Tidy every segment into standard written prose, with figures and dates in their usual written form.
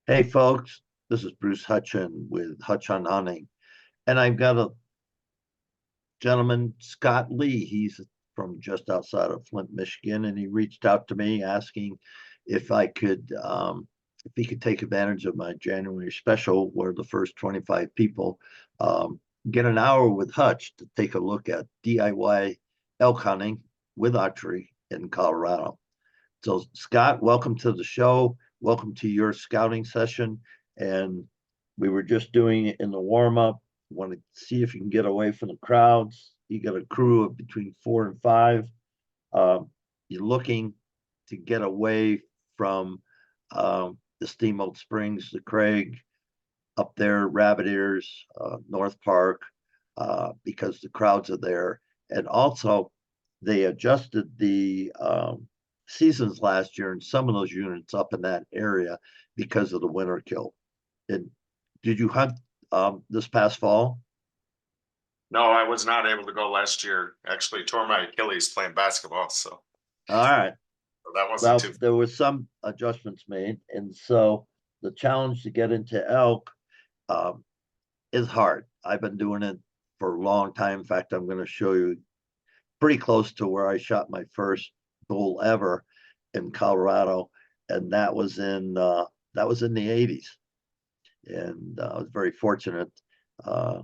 Hey folks, this is Bruce Hutchin with Hutch On Hunting, and I've got a gentleman, Scott Lee. He's from just outside of Flint, Michigan, and he reached out to me asking if I could, if he could take advantage of my January special, where the first 25 people get an hour with Hutch to take a look at DIY elk hunting with archery in Colorado. So, Scott, welcome to the show. Welcome to your scouting session. And we were just doing it in the warm up. Want to see if you can get away from the crowds. You got a crew of between 4 and 5. You're looking to get away from the Steamboat Springs, the Craig, up there, Rabbit Ears, North Park, because the crowds are there. And also, they adjusted the seasons last year, and some of those units up in that area because of the winter kill. And did you hunt this past fall? No, I was not able to go last year. Actually, tore my Achilles playing basketball, so All right. that wasn't Well, too. there was some adjustments made, and so the challenge to get into elk um, is hard. I've been doing it for a long time. In fact, I'm going to show you pretty close to where I shot my first bull ever in Colorado, and that was in the '80s, and I was very fortunate uh,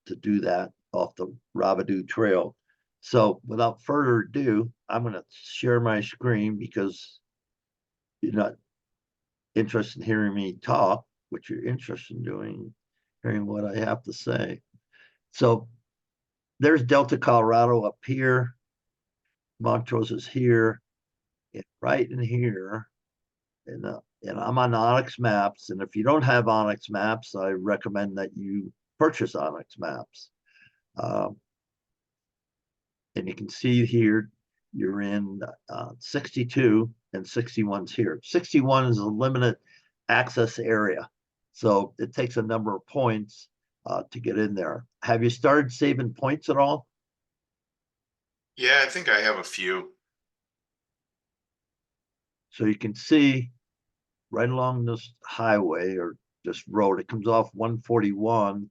to do that off the Rabadoo Trail. So, without further ado, I'm going to share my screen because you're not interested in hearing me talk, but you're interested in hearing what I have to say. So, there's Delta, Colorado up here. Montrose is here, and right in here, and I'm on Onyx Maps. And if you don't have Onyx Maps, I recommend that you purchase Onyx Maps. Um, and you can see here you're in 62 and 61's here. 61 is a limited access area, so it takes a number of points to get in there. Have you started saving points at all? Yeah, I think I have a few. So you can see right along this highway or this road, it comes off 141.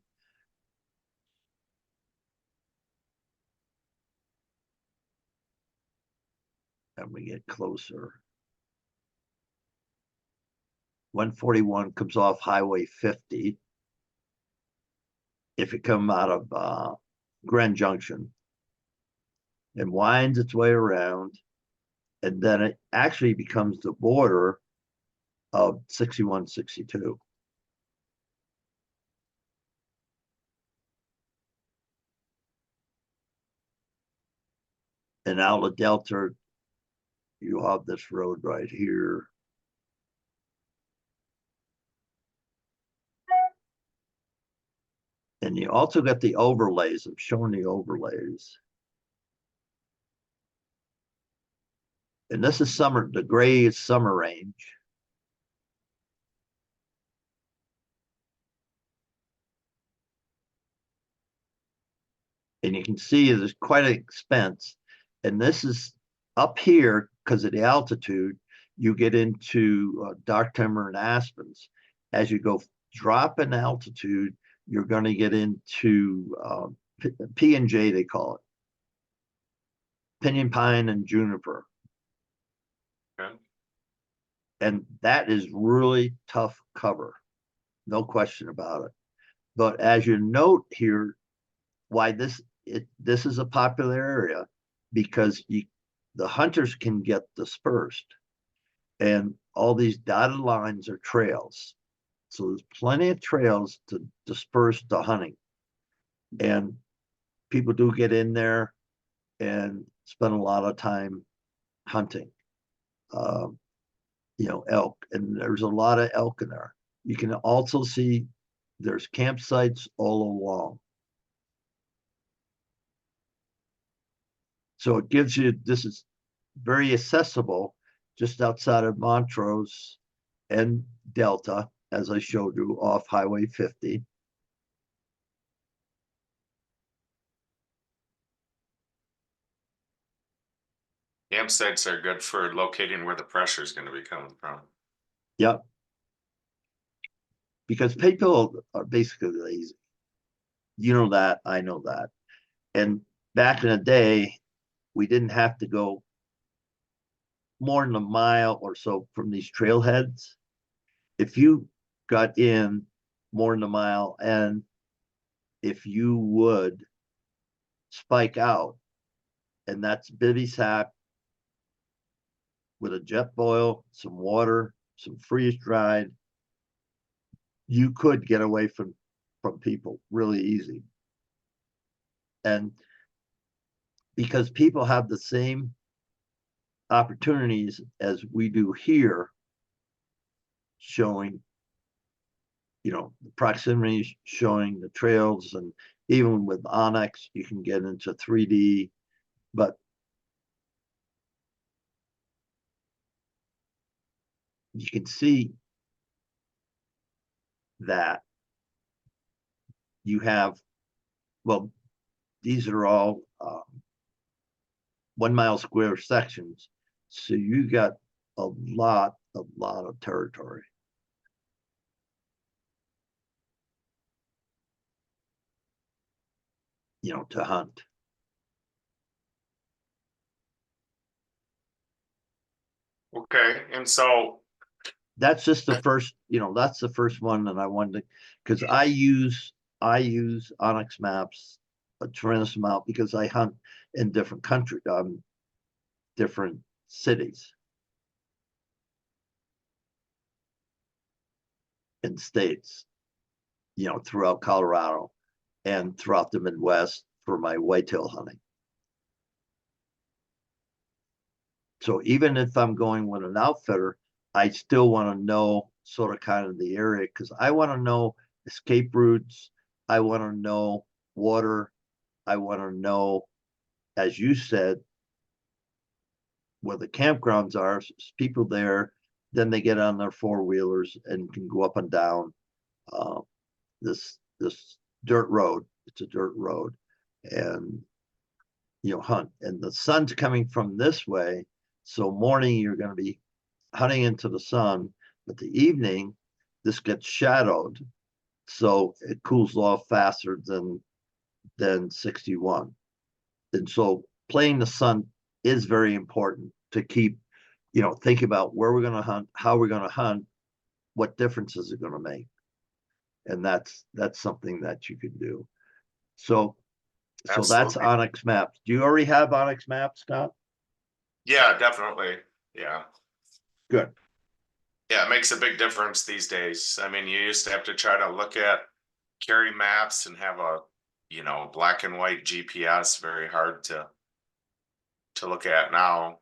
And we get closer. 141 comes off Highway 50. If you come out of Grand Junction and winds its way around, and then it actually becomes the border of 61, 62. And out of Delta, you have this road right here. And you also got the overlays. I'm showing the overlays. And this is summer, the gray is summer range. And you can see there's quite an expense. And this is up here because of the altitude, you get into dark timber and aspens. As you go drop in altitude, you're going to get into P&J, they call it, pinyon pine and juniper. Okay. And that is really tough cover, no question about it. But as you note here, why this is a popular area because the hunters can get dispersed, and all these dotted lines are trails. So there's plenty of trails to disperse the hunting, and people do get in there and spend a lot of time hunting. Um, elk, and there's a lot of elk in there. You can also see there's campsites all along. So it gives you, this is very accessible just outside of Montrose and Delta, as I showed you off Highway 50. Campsites are good for locating where the pressure is going to be coming from. Yep. because people are basically lazy. You know that, I know that. And back in the day, we didn't have to go more than a mile or so from these trailheads. If you got in more than a mile, and if you would spike out, and that's bivy sack with a jet boil, some water, some freeze dried, you could get away from people really easy. And because people have the same opportunities as we do here, showing, the proximity, showing the trails, and even with Onyx, you can get into 3D, but you can see that you have, well, these are all 1 mile square sections. So you got a lot of territory. To hunt. Okay, and so That's just the first, that's the first one that I wanted to, because I use Onyx maps a tremendous amount because I hunt in different country, different cities and states, throughout Colorado and throughout the Midwest for my whitetail hunting. So even if I'm going with an outfitter, I still want to know sort of kind of the area, because I want to know escape routes. I want to know water. I want to know, as you said, where the campgrounds are, people there, then they get on their four-wheelers and can go up and down this dirt road. It's a dirt road, and hunt. And the sun's coming from this way, so morning you're going to be hunting into the sun, but the evening this gets shadowed, so it cools off faster than 61. And so playing the sun is very important to keep, think about where we're going to hunt, how we're going to hunt, what difference is it going to make. And that's something that you can do. So that's absolutely. Onyx maps. Do you already have Onyx maps, Scott? Yeah, definitely. Yeah. Good. Yeah, it makes a big difference these days. I mean, you used to have to try to look at carry maps and have a, black and white GPS, very hard to look at now.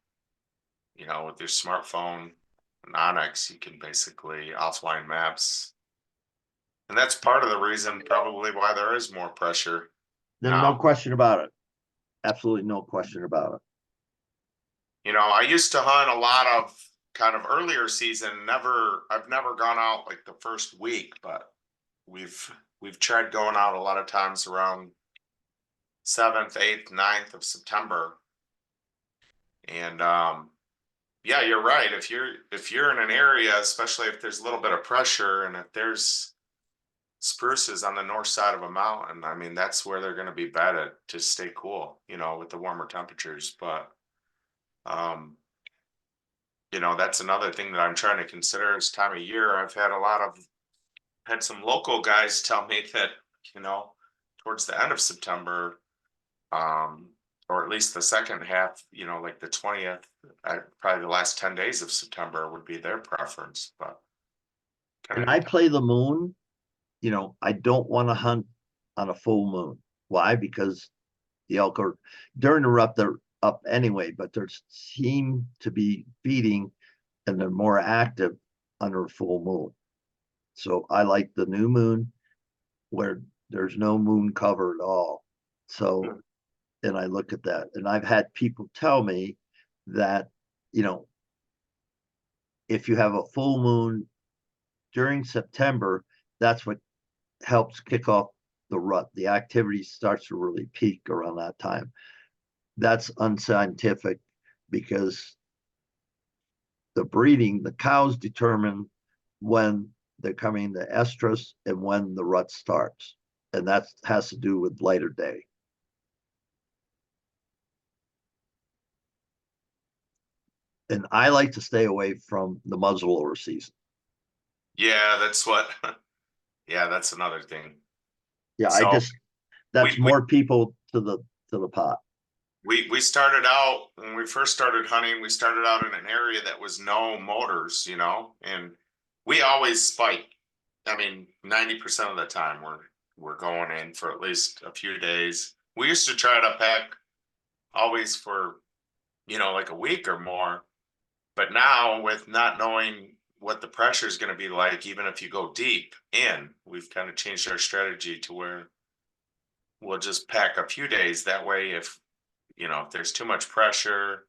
With your smartphone and Onyx, you can basically offline maps. And that's part of the reason probably why there is more pressure Then no now. question about it. Absolutely no question about it. I used to hunt a lot of kind of earlier season. I've never gone out like the first week, but we've tried going out a lot of times around 7th, 8th, 9th of September. And yeah, you're right. If you're in an area, especially if there's a little bit of pressure and if there's spruces on the north side of a mountain, I mean that's where they're going to be bedded to stay cool, with the warmer temperatures. But um that's another thing that I'm trying to consider this time of year. I've had some local guys tell me that, towards the end of September, um, or at least the second half, like the 20th, probably the last 10 days of September would be their preference, but kind And of I need to. play the moon. I don't want to hunt on a full moon. Why? Because the elk are during the rut, they're up anyway, but they seem to be feeding and they're more active under a full moon. So I like the new moon where there's no moon cover at all. So, and I look at that, and I've had people tell me that, you know, if you have a full moon during September, that's what helps kick off the rut. The activity starts to really peak around that time. That's unscientific because the cows determine when they're coming to estrus and when the rut starts. And that has to do with lighter day. And I like to stay away from the muzzleloader season. Yeah, that's what. Yeah, that's another thing. Yeah, So that's we we more people to the pot. we started out when we first started hunting. We started out in an area that was no motors, and we always spike. I mean, 90% of the time we're going in for at least a few days. We used to try to pack always for like a week or more. But now, with not knowing what the pressure is going to be like, even if you go deep in, we've kind of changed our strategy to where we'll just pack a few days. That way, if there's too much pressure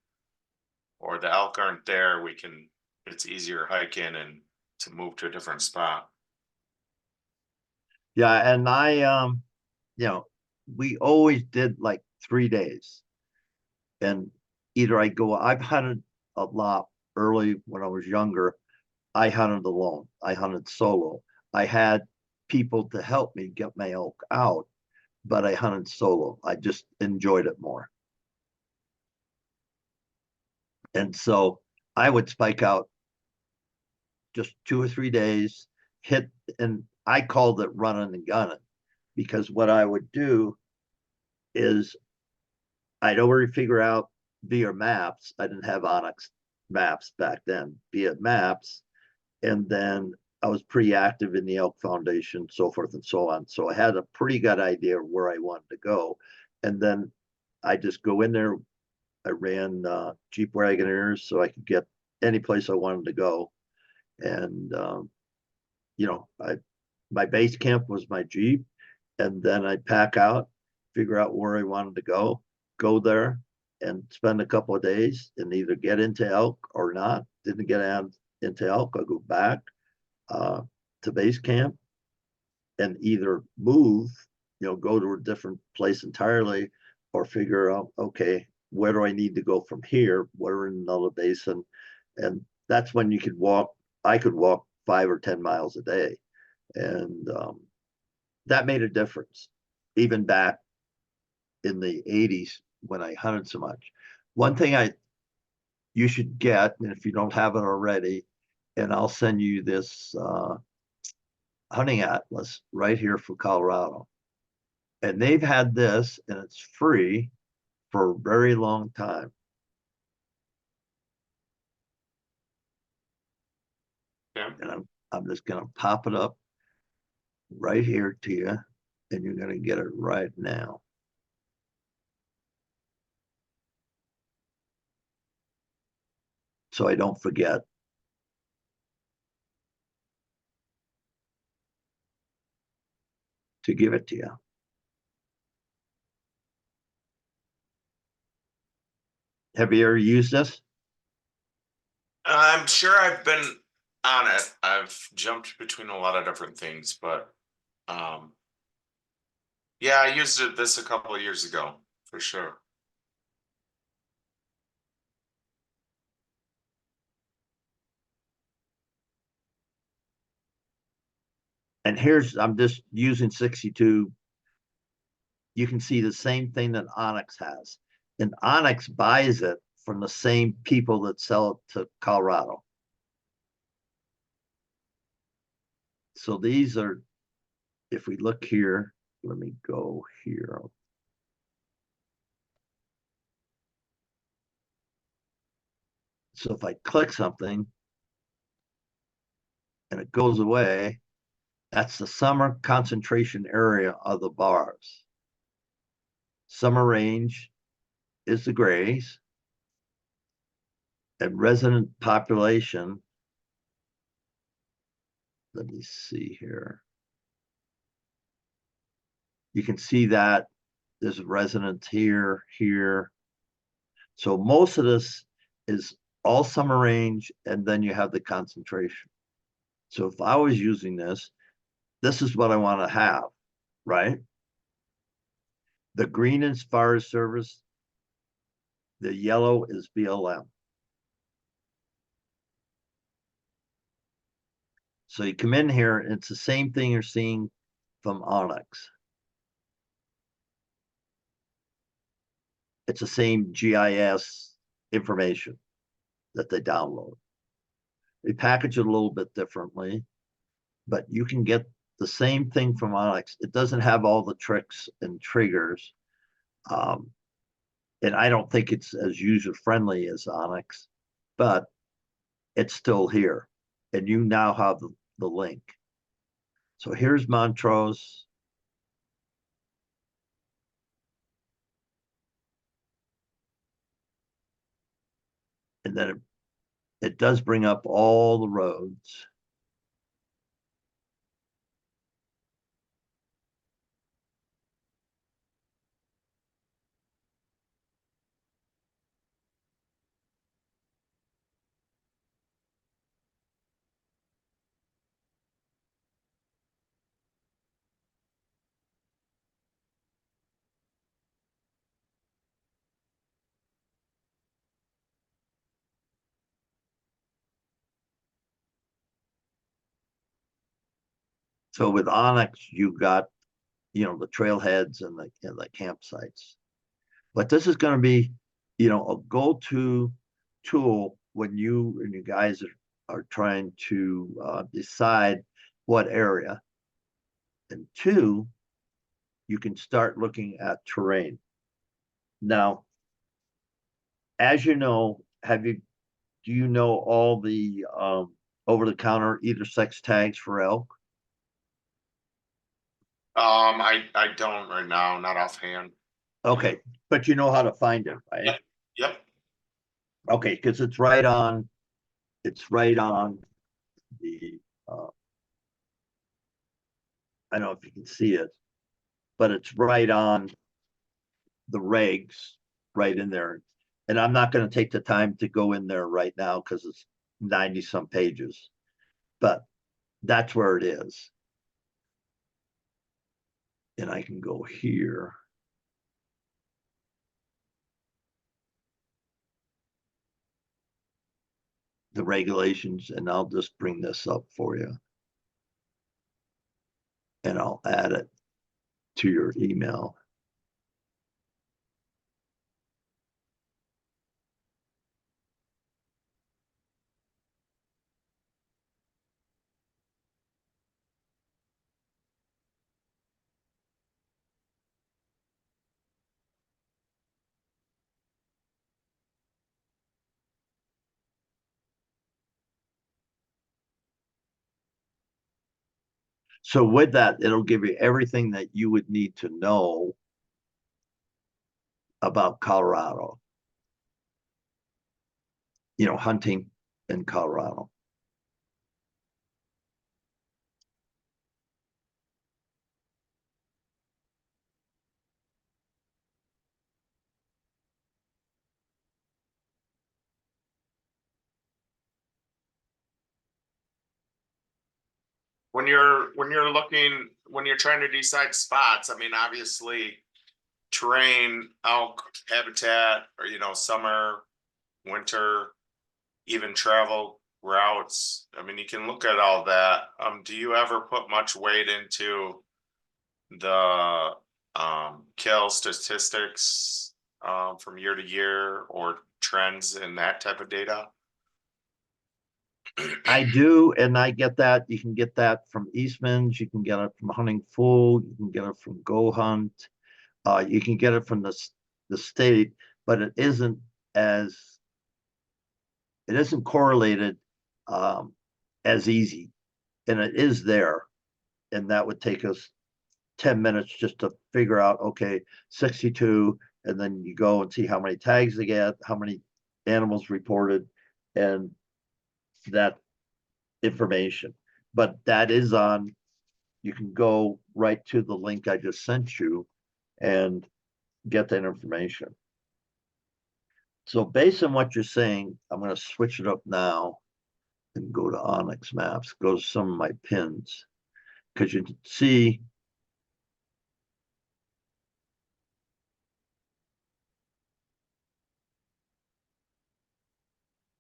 or the elk aren't there, it's easier hiking and to move to a different spot. Yeah, and you know, we always did like 3 days. And either I've hunted a lot early when I was younger. I hunted alone. I hunted solo. I had people to help me get my elk out, but I hunted solo. I just enjoyed it more. And so I would spike out just 2 or 3 days, hit, and I called it running and gunning because what I would do is I'd already figure out via maps. I didn't have Onyx maps back then, via maps. And then I was pretty active in the Elk Foundation, so forth and so on. So I had a pretty good idea of where I wanted to go. And then I just go in there. I ran Jeep Wagoneers so I could get any place I wanted to go. And, my base camp was my Jeep. And then I'd pack out, figure out where I wanted to go there and spend a couple of days and either get into elk or not. Didn't get into elk, I'll go back to base camp and either move, go to a different place entirely or figure out, okay, where do I need to go from here? We're in another basin. And that's when I could walk 5 or 10 miles a day. And that made a difference, even back in the 80s when I hunted so much. One thing you should get, and if you don't have it already, and I'll send you this hunting atlas right here for Colorado. And they've had this, and it's free for a very long time. Yeah. And I'm just going to pop it up right here to you, and you're going to get it right now. So I don't forget. To give it to you. Have you ever used this? I'm sure I've been on it. I've jumped between a lot of different things, but um, yeah, I used this a couple of years ago for sure. And I'm just using 62. You can see the same thing that Onyx has. And Onyx buys it from the same people that sell it to Colorado. So these are, if we look here, let me go here. So if I click something and it goes away, that's the summer concentration area of the bars. Summer range is the grays, and resident population, let me see here. You can see that there's residents here, here. So most of this is all summer range, and then you have the concentration. So if I was using this is what I want to have, right? The green is Forest Service, the yellow is BLM. So you come in here, and it's the same thing you're seeing from Onyx. It's the same GIS information that they download. They package it a little bit differently, but you can get the same thing from Onyx. It doesn't have all the tricks and triggers. And I don't think it's as user friendly as Onyx, but it's still here. And you now have the link. So here's Montrose. And then it does bring up all the roads. So with Onyx, you got, the trailheads and the campsites. But this is going to be, a go-to tool when you and you guys are trying to decide what area. And two, you can start looking at terrain. Now, as you know, do you know all the over-the-counter either sex tags for elk? I don't right now, not offhand. Okay, but you know how to find it, right? Yep. Yep. Okay, because it's right on the I don't know if you can see it, but it's right on the regs right in there. And I'm not going to take the time to go in there right now because it's 90 some pages, but that's where it is. And I can go here. The regulations, and I'll just bring this up for you. And I'll add it to your email. So with that, it'll give you everything that you would need to know about Colorado, hunting in Colorado. When you're trying to decide spots, I mean, obviously terrain, elk habitat, or summer, winter, even travel routes. I mean, you can look at all that. Do you ever put much weight into the kill statistics from year to year or trends in that type of data? I do, and I get that. You can get that from Eastman's, you can get it from Hunting Full, you can get it from Go Hunt, you can get it from the state, but as it isn't correlated as easy, and it is there, and that would take us 10 minutes just to figure out, okay, 62, and then you go and see how many tags they get, how many animals reported, and that information. But that is you can go right to the link I just sent you and get that information. So based on what you're saying, I'm going to switch it up now and go to Onyx Maps, go to some of my pins, because you can see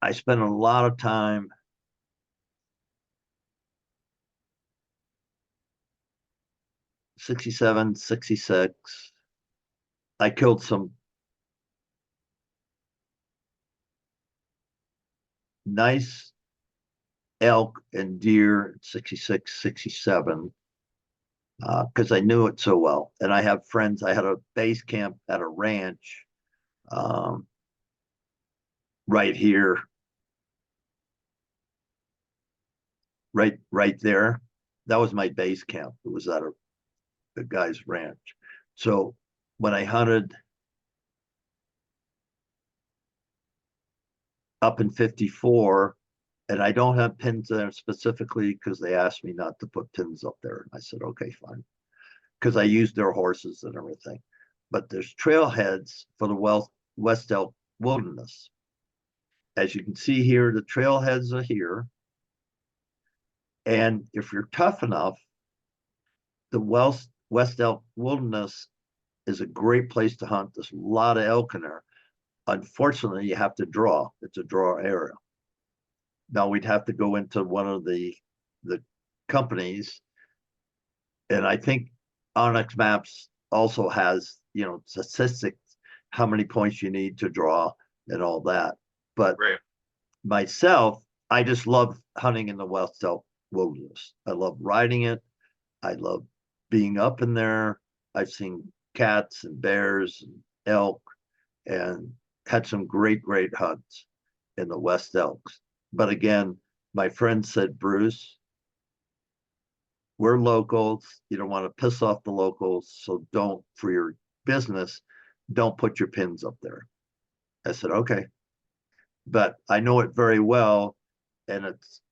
I spent a lot of time 67, 66. I killed some nice elk and deer at 66, 67, because I knew it so well. And I have friends. I had a base camp at a ranch um, right here, right there. That was my base camp. It was at a guy's ranch. So when I hunted up in 54, and I don't have pins there specifically because they asked me not to put pins up there. I said, okay, fine. Because I used their horses and everything. But there's trailheads for the West Elk Wilderness. As you can see here, the trailheads are here. And if you're tough enough, the West Elk Wilderness is a great place to hunt. There's a lot of elk in there. Unfortunately, you have to draw. It's a draw area. Now we'd have to go into one of the companies, and I think Onyx Maps also has, statistics, how many points you need to draw and all that. But Right. myself, I just love hunting in the West Elk Wilderness. I love riding it. I love being up in there. I've seen cats and bears and elk and had some great hunts in the West Elks. But again, my friend said, Bruce, we're locals. You don't want to piss off the locals. So don't, for your business, don't put your pins up there. I said, okay. But I know it very well, and it's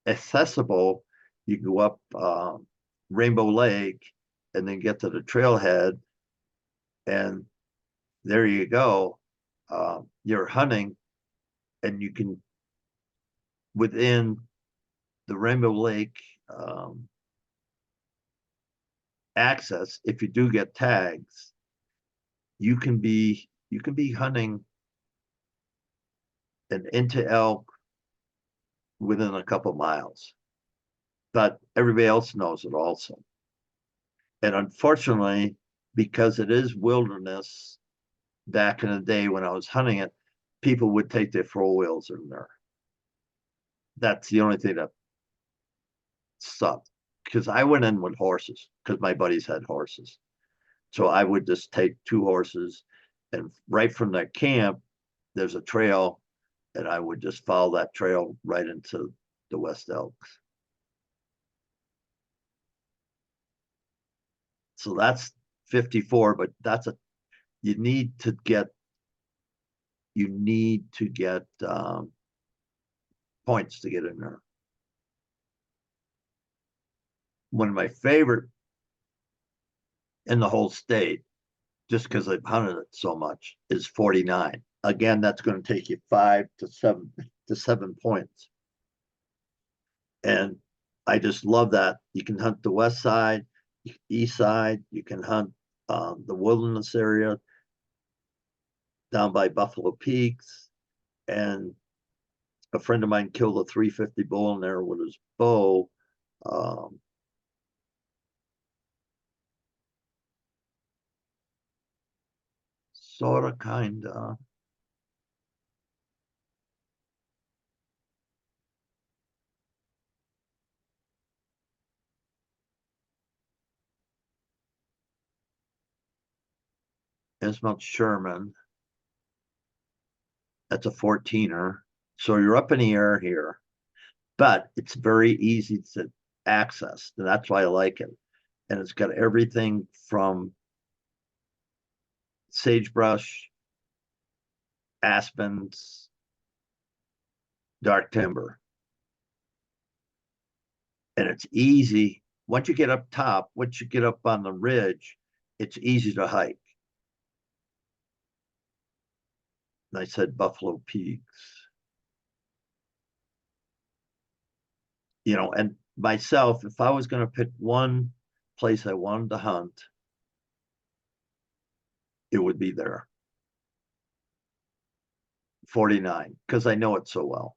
accessible. You go up Rainbow Lake and then get to the trailhead, and there you go. You're hunting, and you can, within the Rainbow Lake access, if you do get tags, you can be hunting and into elk within a couple miles. But everybody else knows it also. And unfortunately, because it is wilderness, back in the day when I was hunting it, people would take their 4 wheels in there. That's the only thing that sucked. Because I went in with horses, because my buddies had horses. So I would just take 2 horses, and right from their camp, there's a trail, and I would just follow that trail right into the West Elks. So that's 54, but you need to get points to get in there. One of my favorite in the whole state, just because I've hunted it so much, is 49. Again, that's going to take you 5 to 7 points. And I just love that. You can hunt the west side, east side, you can hunt the wilderness area down by Buffalo Peaks. And a friend of mine killed a 350 bull in there with his bow. Sort of, kind of. Ismail Sherman. That's a 14er. So you're up in the air here, but it's very easy to access. And that's why I like it. And it's got everything from sagebrush, aspens, dark timber. And it's easy. Once you get up top, once you get up on the ridge, it's easy to hike. And I said Buffalo Peaks. And myself, if I was going to pick one place I wanted to hunt, it would be there. 49, because I know it so well.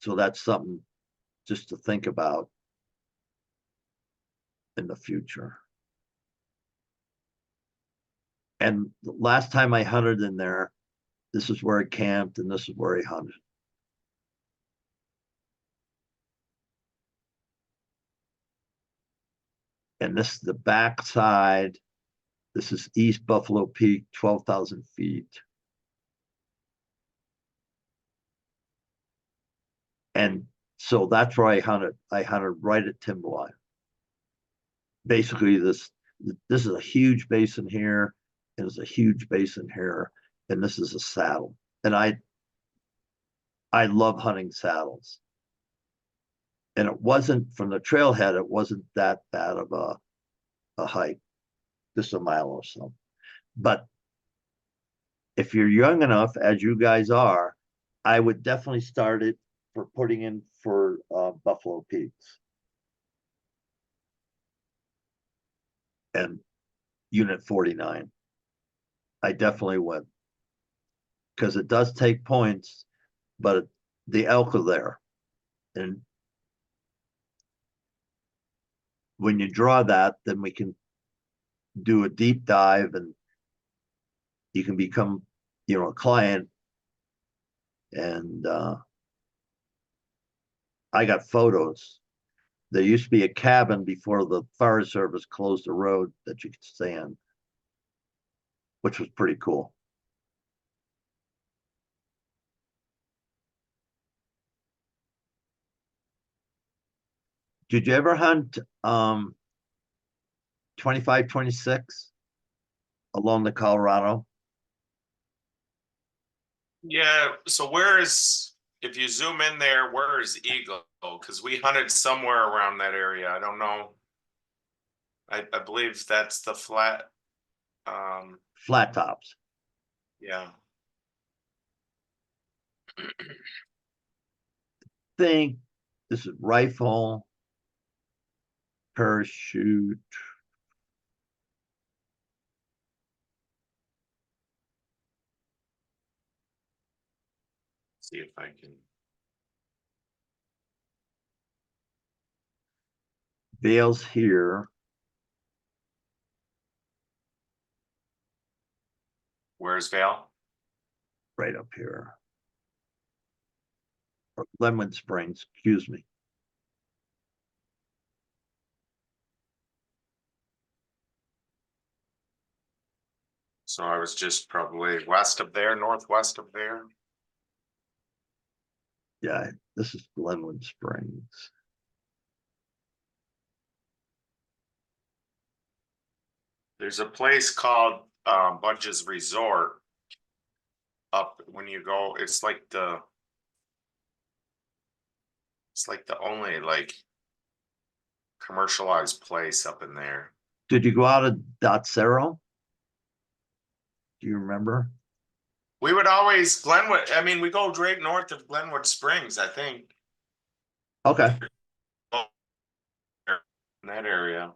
So that's something just to think about. in the future. And the last time I hunted in there, this is where I camped and this is where I hunted. And this is the backside. This is East Buffalo Peak, 12,000 feet. And so that's where I hunted. I hunted right at timberline. Basically, this is a huge basin here, and it's a huge basin here, and this is a saddle. And I love hunting saddles. And it wasn't from the trailhead, it wasn't that bad of a hike, just a mile or so. But if you're young enough, as you guys are, I would definitely start it for putting in for Buffalo Peaks and Unit 49. I definitely would, because it does take points, but the elk are there. And when you draw that, then we can do a deep dive and you can become, a client. And I got photos. There used to be a cabin before the Forest Service closed the road that you could stay in, which was pretty cool. Did you ever hunt 25, 26 along the Colorado? Yeah, so if you zoom in there, where is Eagle? Because we hunted somewhere around that area. I don't know. I believe that's the flat. Flat tops. Yeah. Think this is rifle, parachute. See if I can. Veils here. Where's Vale? Right up here. Or Glenwood Springs, excuse me. So I was just probably west of there, northwest of there. Yeah, this is Glenwood Springs. There's a place called Budge's Resort up when you go. It's like the only commercialized place up in there. Did you go out of Dotsero? Do you remember? We would always Glenwood. I mean, we go right north of Glenwood Springs, I think. Okay. In that area.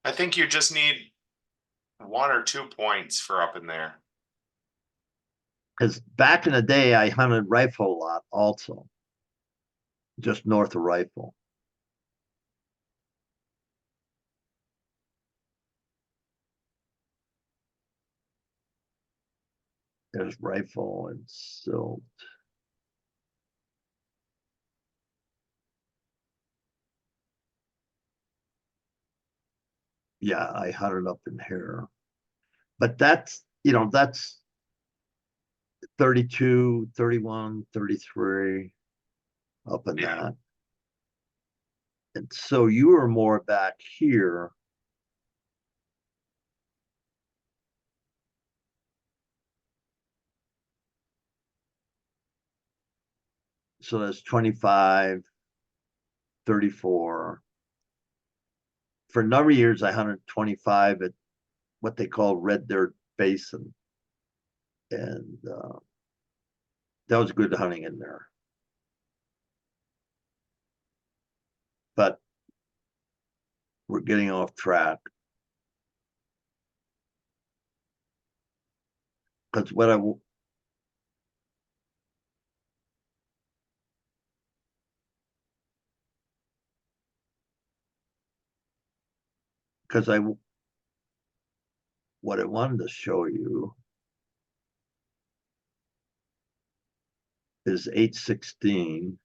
I think you just need 1 or 2 points for up in there. Because back in the day, I hunted rifle a lot also, just north of Rifle. There's Rifle and Silt. Yeah, I hunted up in here. But that's 32, 31, 33 up in Yeah. that. And so you were more back here. So that's 25, 34. For a number of years, I hunted 25 at what they call Red Dirt Basin. And that was good hunting in there. But we're getting off track. Because what because what I wanted to show you is 816.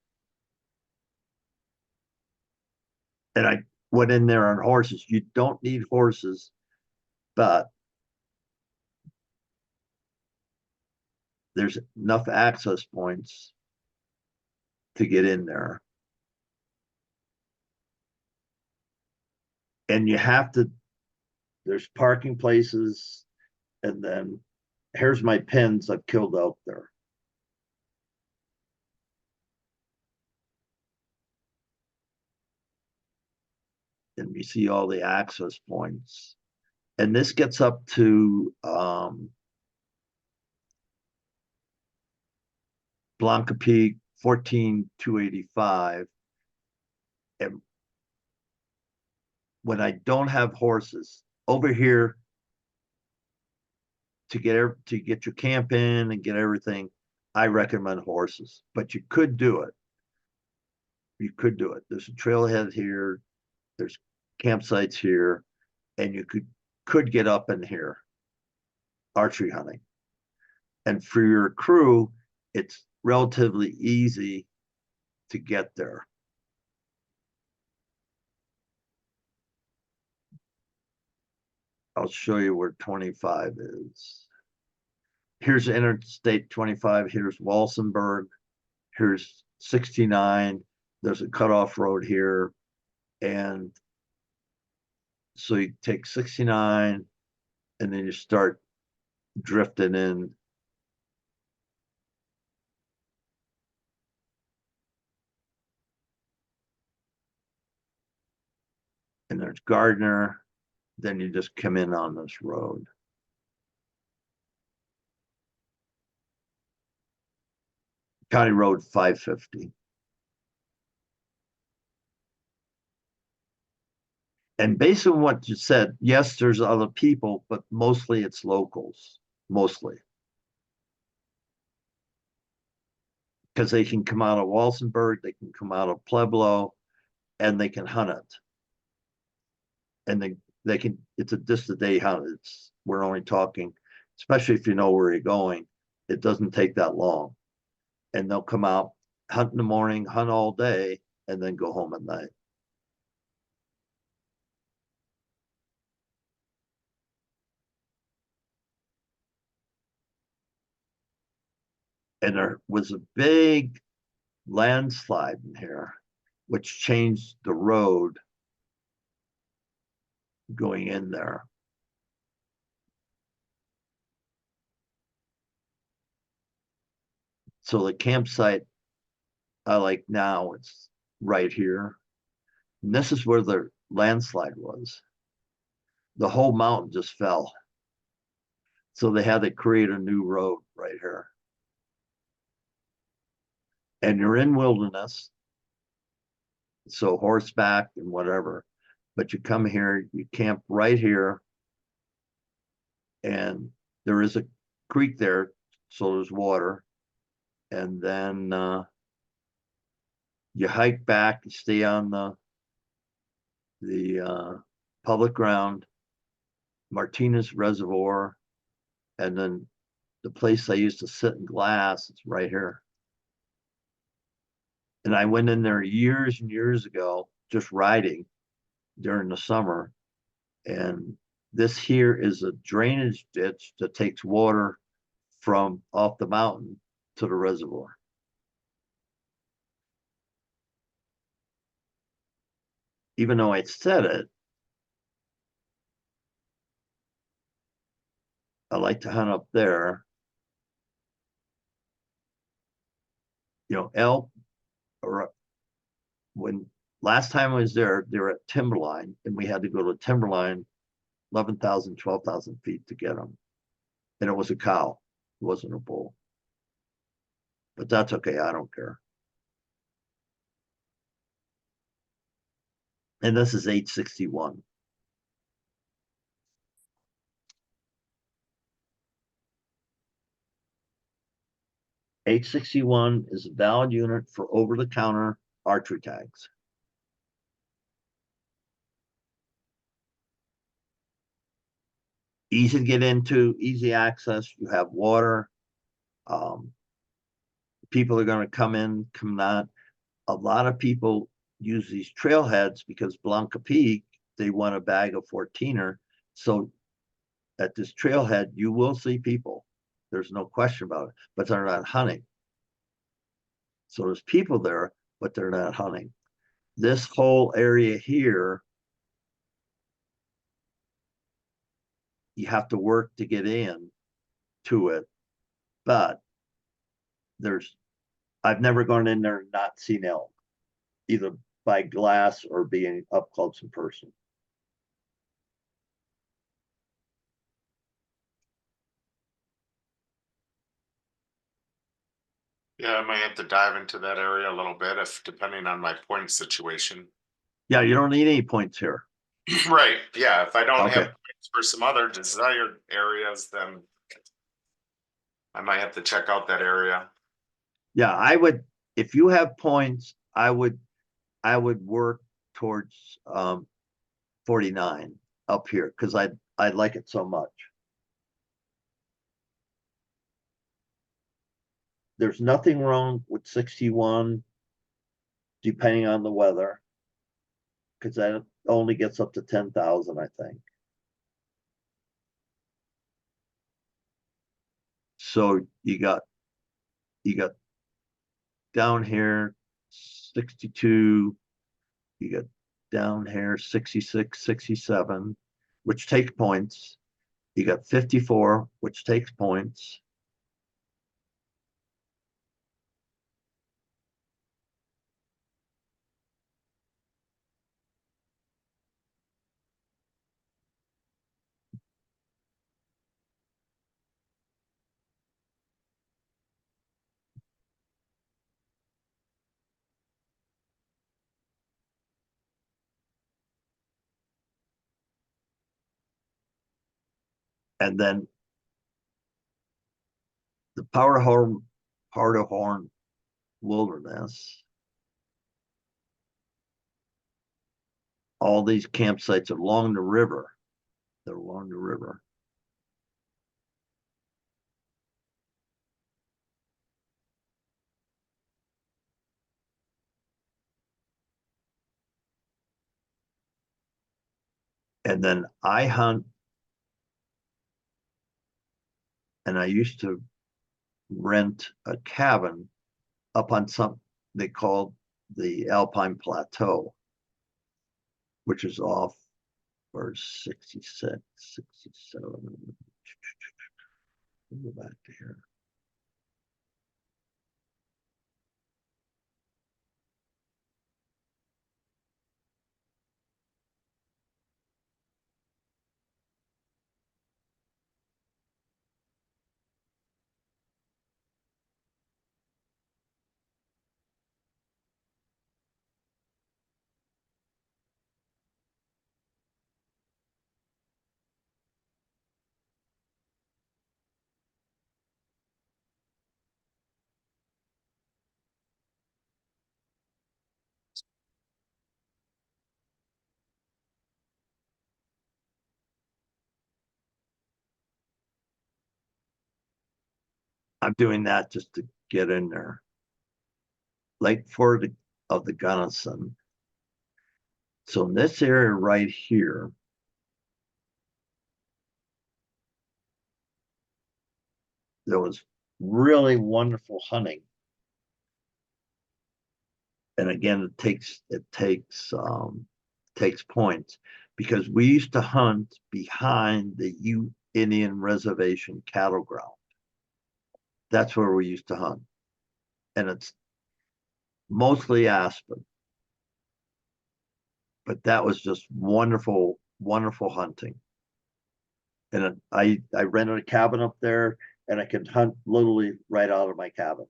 And I went in there on horses. You don't need horses, but there's enough access points to get in there. And you have to, there's parking places, and then here's my pins I've killed out there. And you see all the access points. And this gets up to Blanca Peak, 14,285. And when I don't have horses over here to get your camp in and get everything, I recommend horses, but you could do it. You could do it. There's a trailhead here. There's campsites here, and you could get up in here archery hunting. And for your crew, it's relatively easy to get there. I'll show you where 25 is. Here's Interstate 25. Here's Walsenburg. Here's 69. There's a cutoff road here. And so you take 69 and then you start drifting in. And there's Gardner. Then you just come in on this road. County Road 550. And based on what you said, yes, there's other people, but mostly it's locals, mostly. Because they can come out of Walsenburg, they can come out of Pueblo, and they can hunt it. And they can, it's a just a day hunt. We're only talking, especially if you know where you're going, it doesn't take that long. And they'll come out, hunt in the morning, hunt all day, and then go home at night. And there was a big landslide in here, which changed the road going in there. So the campsite I like now, it's right here. And this is where the landslide was. The whole mountain just fell. So they had to create a new road right here. And you're in wilderness, so horseback and whatever. But you come here, you camp right here, and there is a creek there, so there's water. And then you hike back, you stay on the public ground, Martinez Reservoir, and then the place I used to sit in glass is right here. And I went in there years and years ago, just riding during the summer. And this here is a drainage ditch that takes water from off the mountain to the reservoir. Even though I said it, I like to hunt up there. You know, elk, or when last time I was there, they were at Timberline, and we had to go to Timberline 11,000, 12,000 feet to get them. And it was a cow, it wasn't a bull. But that's okay, I don't care. And this is 861. H61 is a valid unit for over-the-counter archery tags. easy to get into, easy access. You have water. Um, People are going to come out. A lot of people use these trailheads because Blanca Peak, they want a bag of 14er. So at this trailhead, you will see people. There's no question about it, but they're not hunting. So there's people there, but they're not hunting. This whole area here, you have to work to get in to it, but there's, I've never gone in there and not seen elk, either by glass or being up close in person. Yeah, I might have to dive into that area a little bit if depending on my point situation. Yeah, you don't need any points here. Right. Yeah. If I don't have Okay. points for some other desired areas, then I might have to check out that area. Yeah, I would, if you have points, I would work towards 49 up here because I like it so much. There's nothing wrong with 61, depending on the weather, because that only gets up to 10,000, I think. So you got down here 62, you got down here 66, 67, which takes points. You got 54, which takes points. And then the Powder Horn Wilderness, all these campsites are along the river. They're along the river. And then I hunt, and I used to rent a cabin up on some they called the Alpine Plateau, which is off for 66, 67. We'll go back to here. I'm doing that just to get in there. Lake Fort of the Gunnison. So in this area right here, there was really wonderful hunting. And again, it takes points because we used to hunt behind the Ute Indian Reservation cattle ground. That's where we used to hunt, and it's mostly aspen. But that was just wonderful, wonderful hunting. And I rented a cabin up there, and I could hunt literally right out of my cabin.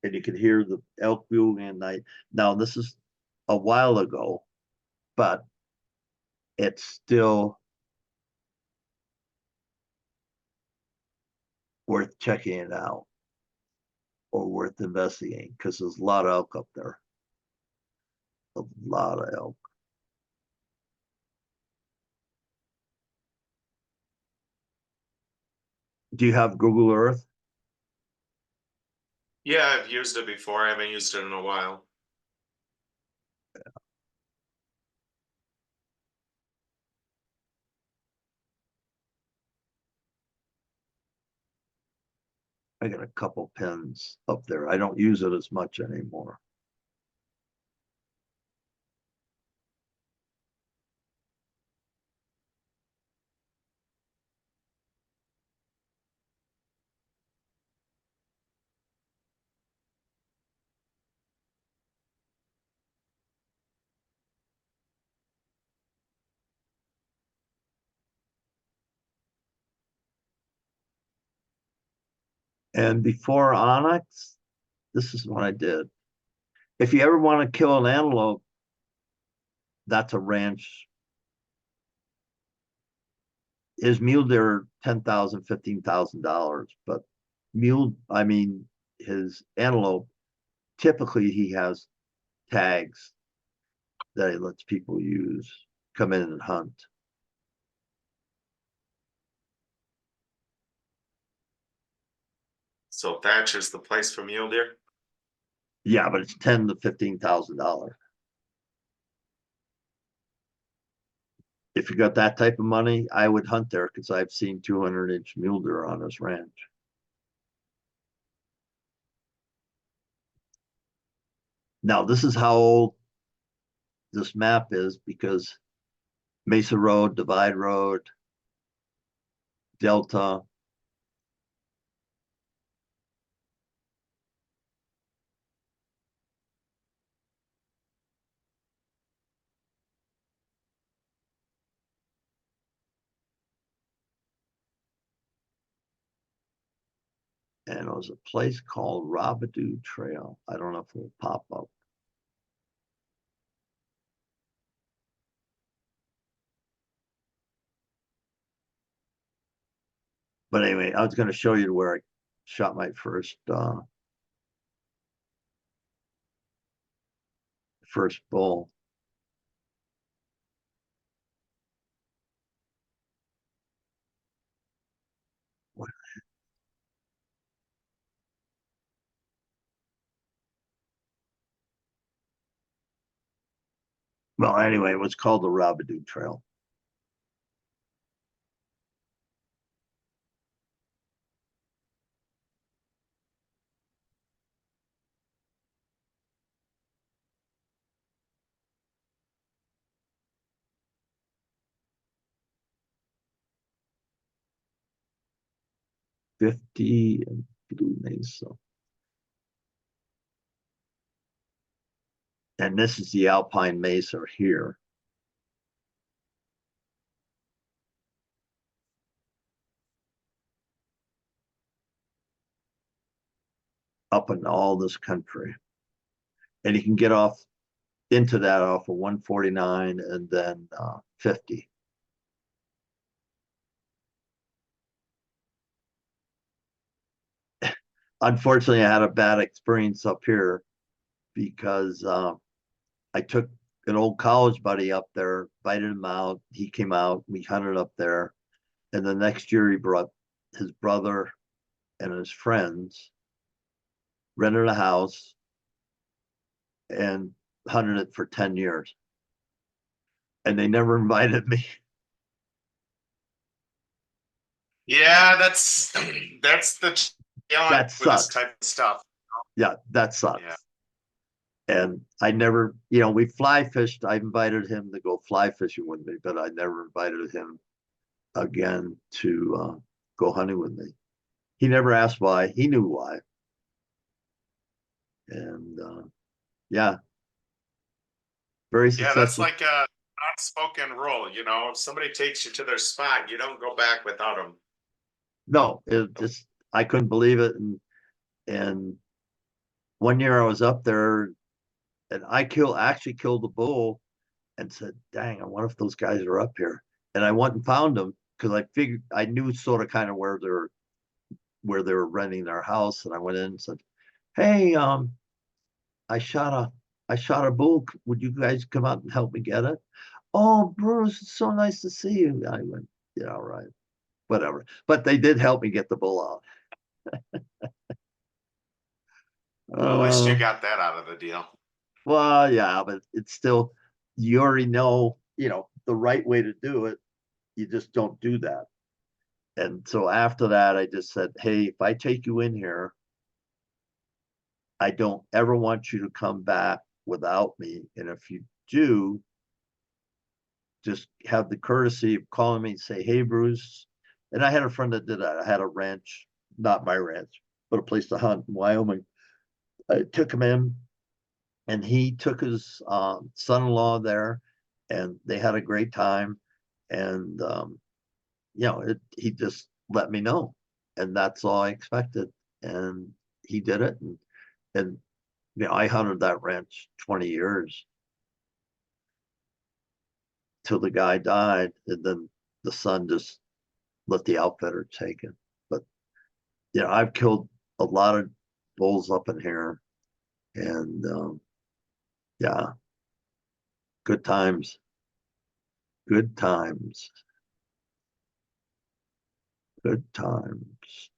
And you could hear the elk bugling at night. Now this is a while ago, but it's still worth checking it out or worth investigating because there's a lot of elk up there. A lot of elk. Do you have Google Earth? Yeah, I've used it before. I haven't used it in a while. I got a couple pins up there. I don't use it as much anymore. And before Onyx, this is what I did. If you ever want to kill an antelope, that's a ranch. His mule deer, $10,000, $15,000, but his antelope, typically he has tags that he lets people use, come in and hunt. So thatch is the place for mule deer. Yeah, but it's $10,000 to $15,000. If you got that type of money, I would hunt there because I've seen 200-inch mule deer on this ranch. Now, this is how old this map is because Mesa Road, Divide Road, Delta. And it was a place called Rabadoo Trail. I don't know if it'll pop up. But anyway, I was going to show you where I shot my first bull. Well, anyway, it was called the Rabadoo Trail. '50 and Blue Mesa. And this is the Alpine Mesa here. Up in all this country. And you can get off into that off of 149 and then 50. Unfortunately, I had a bad experience up here because I took an old college buddy up there, invited him out. He came out, we hunted up there. And the next year, he brought his brother and his friends, rented a house, and hunted it for 10 years. And they never invited me. Yeah, that's the challenge That with this sucks. type of stuff. Yeah, that Yeah. sucks. And I never, we fly fished. I invited him to go fly fishing with me, but I never invited him again to go hunting with me. He never asked why. He knew why. And yeah, very Yeah, that's successful. like a unspoken rule, if somebody takes you to their spot, you don't go back without them. No, it just I couldn't believe it. And one year I was up there and I actually killed a bull and said, dang, I wonder if those guys are up here. And I went and found them because I figured I knew sort of kind of where they were renting their house. And I went in and said, hey, I shot a I shot a bull. Would you guys come out and help me get it? Oh, Bruce, it's so nice to see you. I went, yeah, all right. whatever. But they did help me get the bull out. Well, at least you Uh, got that out of the deal. well, yeah, but it's still, you already know, the right way to do it. You just don't do that. And so after that, I just said, hey, if I take you in here, I don't ever want you to come back without me. And if you do, just have the courtesy of calling me and say, hey, Bruce. And I had a friend that did that. I had a ranch, not my ranch, but a place to hunt in Wyoming. I took him in, and he took his son-in-law there, and they had a great time. And he just let me know, and that's all I expected. And he did it, and I hunted that ranch 20 years till the guy died, and then the son just let the outfitter take it. But I've killed a lot of bulls up in here, and yeah, good times, good times, good times.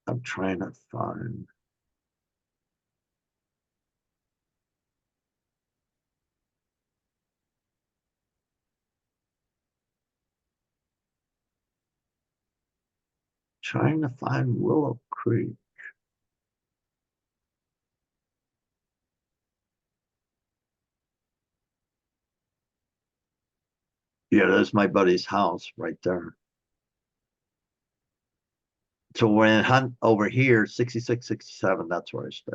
I'm trying to find. Trying to find Willow Creek. Yeah, there's my buddy's house right there. So when I hunt over here, 66, 67, that's where I stay.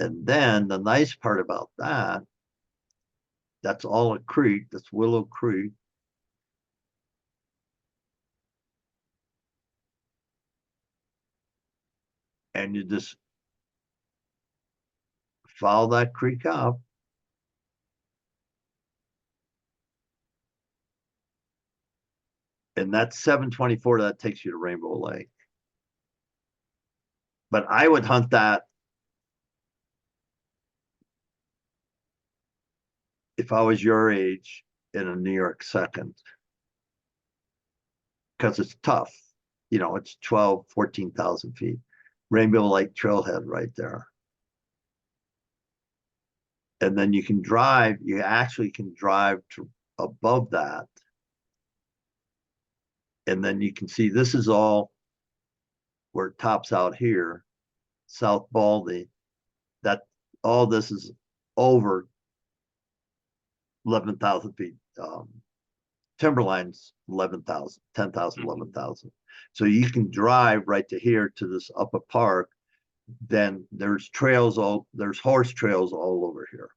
And then the nice part about that, that's all a creek, that's Willow Creek. And you just follow that creek up. And that's 724, that takes you to Rainbow Lake. But I would hunt that if I was your age in a New York second, because it's tough. It's 12, 14,000 feet. Rainbow Lake trailhead right there. And then you actually can drive to above that. And then you can see this is all where it tops out here, South Baldy. That all this is over 11,000 feet. Timberline's 11,000, 10,000, 11,000. So you can drive right to here to this upper park. Then there's horse trails all over here.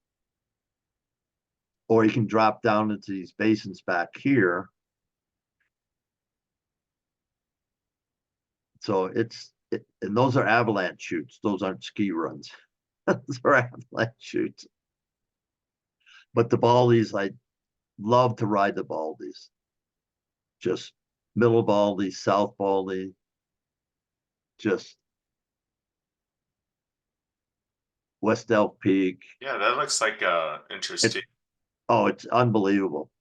Or you can drop down into these basins back here. So and those are avalanche chutes. Those aren't ski runs. Those are avalanche chutes. But the Baldies, I love to ride the Baldies. Just Middle Baldy, South Baldy, just West Elk Peak. Yeah, that looks like interesting. It's unbelievable.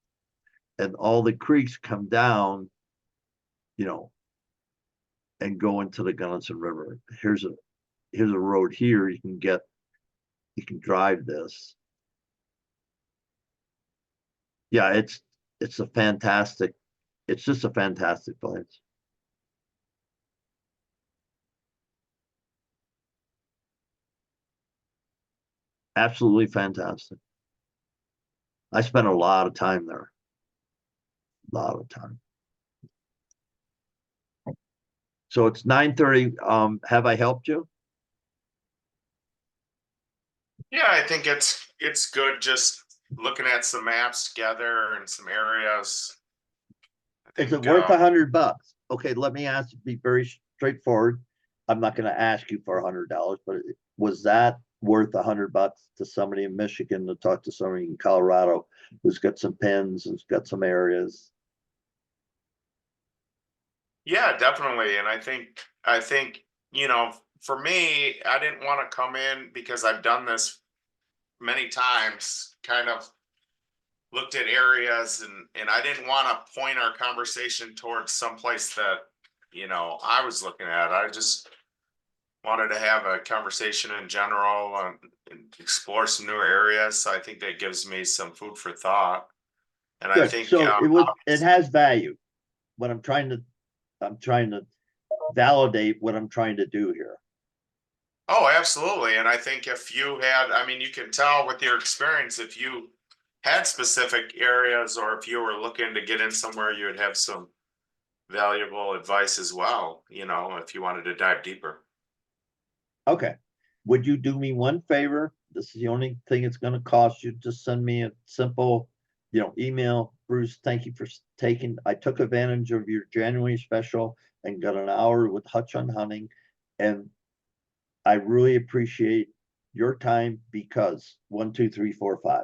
And all the creeks come down, and go into the Gunnison River. Here's a road here. You can drive this. Yeah, it's just a fantastic place. Absolutely fantastic. I spent a lot of time there. A lot of time. So it's 9:30. Have I helped you? Yeah, I think it's good just looking at some maps together and some areas. I Is it think worth $100? Okay, let me be very straightforward. I'm not going to ask you for $100, but was that worth $100 to somebody in Michigan to talk to somebody in Colorado who's got some pins and got some areas? yeah, definitely. And I think, for me, I didn't want to come in because I've done this many times, kind of looked at areas, and I didn't want to point our conversation towards someplace that, I was looking at. I just wanted to have a conversation in general, and explore some newer areas. So I think that gives me some food for thought. And I Good. think, So it has value. What I'm trying to validate what I'm trying to do here. oh, absolutely. And I think if you had, I mean, you can tell with your experience, if you had specific areas, or if you were looking to get in somewhere, you would have some valuable advice as well, if you wanted to dive deeper. Okay. Would you do me one favor? This is the only thing it's going to cost you. Just send me a simple, email. Bruce, thank you for taking. I took advantage of your January special and got an hour with Hutch on Hunting. And I really appreciate your time because 1, 2, 3, 4, 5.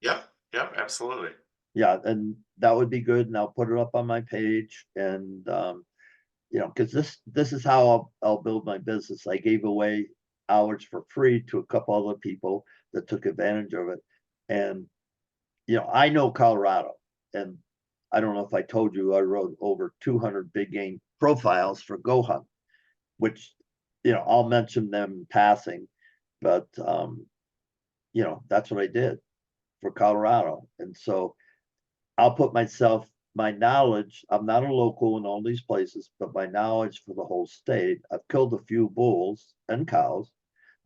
Yep. Yep. Absolutely. Yeah, and that would be good. And I'll put it up on my page. And because this is how I'll build my business. I gave away hours for free to a couple other people that took advantage of it. And I know Colorado, and I don't know if I told you I wrote over 200 big game profiles for Go Hunt, which I'll mention them in passing, but that's what I did for Colorado. And so I'll put my knowledge. I'm not a local in all these places, but my knowledge for the whole state. I've killed a few bulls and cows.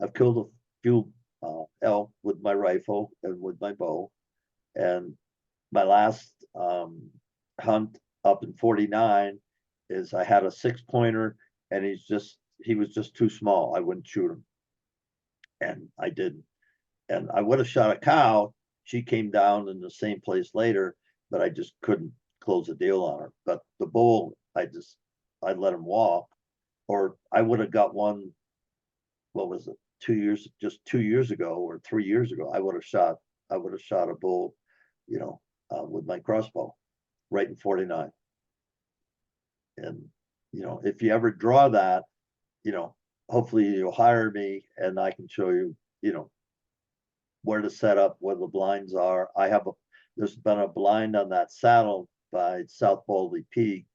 I've killed a few elk with my rifle and with my bow. And my last hunt up in 49 is I had a 6-pointer, and he was just too small. I wouldn't shoot him, and I didn't. And I would have shot a cow. She came down in the same place later, but I just couldn't close a deal on her. But the bull, I let him walk, or I would have got one. What was it? Just 2 years ago or 3 years ago, I would have shot a bull, with my crossbow, right in 49. And if you ever draw that, hopefully you'll hire me and I can show you, where to set up, where the blinds are. There's been a blind on that saddle by South Baldy Peak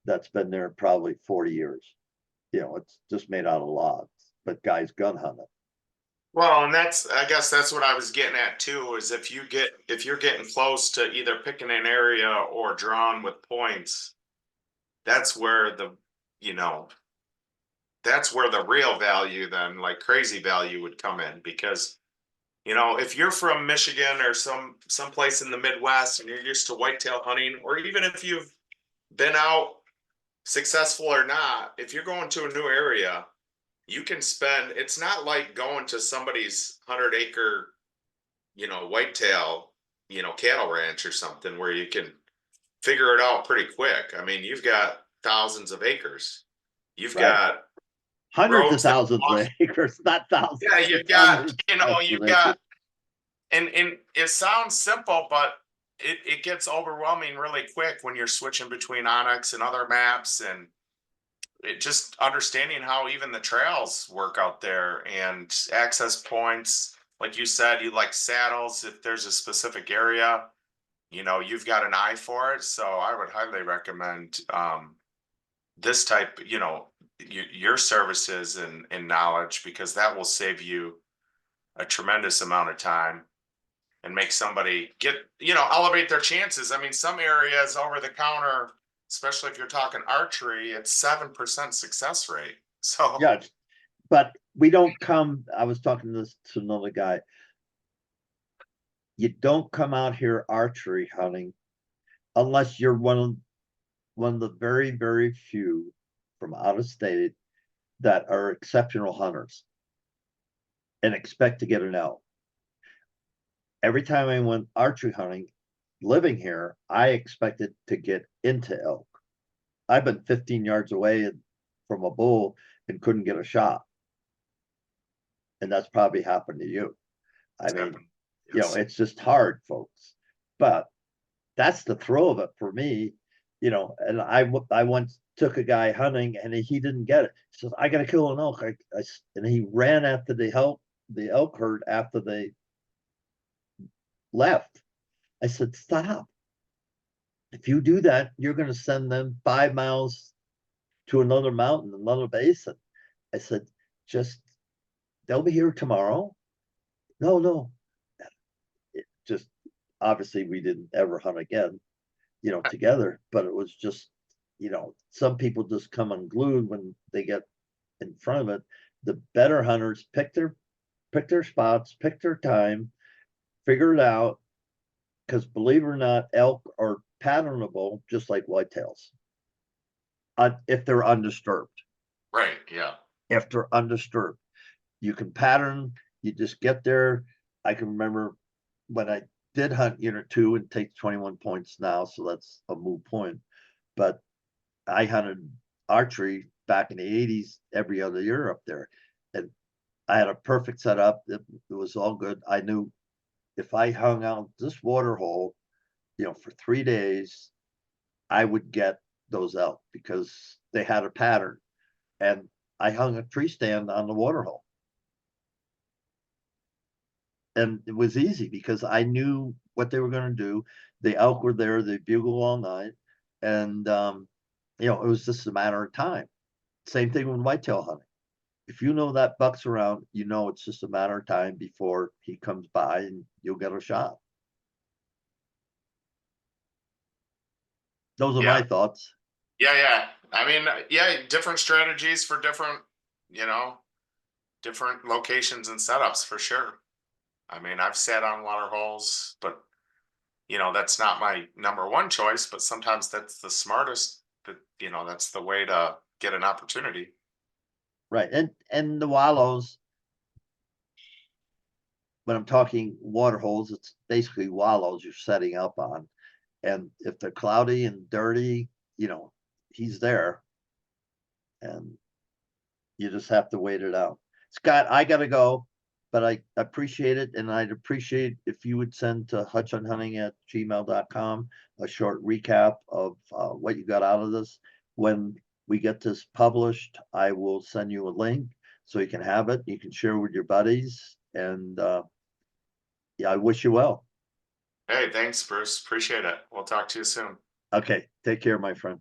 that's been there probably 40 years. It's just made out of logs, but guys gun hunting. Well, and I guess that's what I was getting at too, is if you're getting close to either picking an area or drawing with points, that's where you know, that's where the real value, then, like crazy value, would come in. Because if you're from Michigan or someplace in the Midwest and you're used to whitetail hunting, or even if you've been out, successful or not, if you're going to a new area, you can spend, it's not like going to somebody's 100-acre, whitetail, cattle ranch or something, where you can figure it out pretty quick. I mean, you've got thousands of acres. You've Right. got Hundreds of roads that thousands of acres, not thousands. yeah, you've got, you've got, and it sounds simple, but it gets overwhelming really quick when you're switching between Onyx and other maps, and it just understanding how even the trails work out there and access points. Like you said, you like saddles. If there's a specific area, you've got an eye for it. So I would highly recommend this type, your services and knowledge, because that will save you a tremendous amount of time and make somebody elevate their chances. I mean, some areas over the counter, especially if you're talking archery, it's 7% success rate. So Yeah, but we don't come. I was talking to another guy. You don't come out here archery hunting unless you're one of the very, very few from out of state that are exceptional hunters and expect to get an elk. Every time I went archery hunting, living here, I expected to get into elk. I've been 15 yards away from a bull and couldn't get a shot. And that's probably happened to you. I mean, yes. it's just hard, folks. But that's the thrill of it for me. you know, and I once took a guy hunting and he didn't get it. He says, I gotta kill an elk. And he ran after the elk herd after they left. I said, stop. If you do that, you're gonna send them 5 miles to another mountain, another basin. I said, just they'll be here tomorrow. No, no. It just obviously we didn't ever hunt again, you know, together, but it was just, you know, some people just come unglued when they get in front of it. The better hunters pick their spots, pick their time, figure it out. Because believe it or not, elk are patternable just like whitetails. If they're undisturbed. Right, yeah. If they're undisturbed, you can pattern, you just get there. I can remember when I did hunt unit 2 and take 21 points now, so that's a moot point. But I hunted archery back in the 80s every other year up there. And I had a perfect setup. It was all good. I knew if I hung out this water hole, you know, for 3 days, I would get those elk because they had a pattern. And I hung a tree stand on the water hole. And it was easy because I knew what they were going to do. The elk were there, they bugle all night. And, you know, it was just a matter of time. Same thing with whitetail hunting. If you know that buck's around, you know it's just a matter of time before he comes by and you'll get a shot. Those are Yeah. my thoughts. Yeah, yeah. I mean, yeah, different strategies for different, you know, different locations and setups for sure. I mean, I've sat on water holes, but that's not my number one choice, but sometimes that's the smartest that, that's the way to get an opportunity. Right. And the wallows, when I'm talking water holes, it's basically wallows you're setting up on. And if they're cloudy and dirty, you know, he's there. And you just have to wait it out. Scott, I gotta go, but I appreciate it, and I'd appreciate if you would send to hutchonhunting@gmail.com a short recap of what you got out of this. When we get this published, I will send you a link so you can have it. You can share with your buddies, and yeah, I wish you well. Hey, thanks, Bruce. Appreciate it. We'll talk to you soon. Okay, take care, my friend.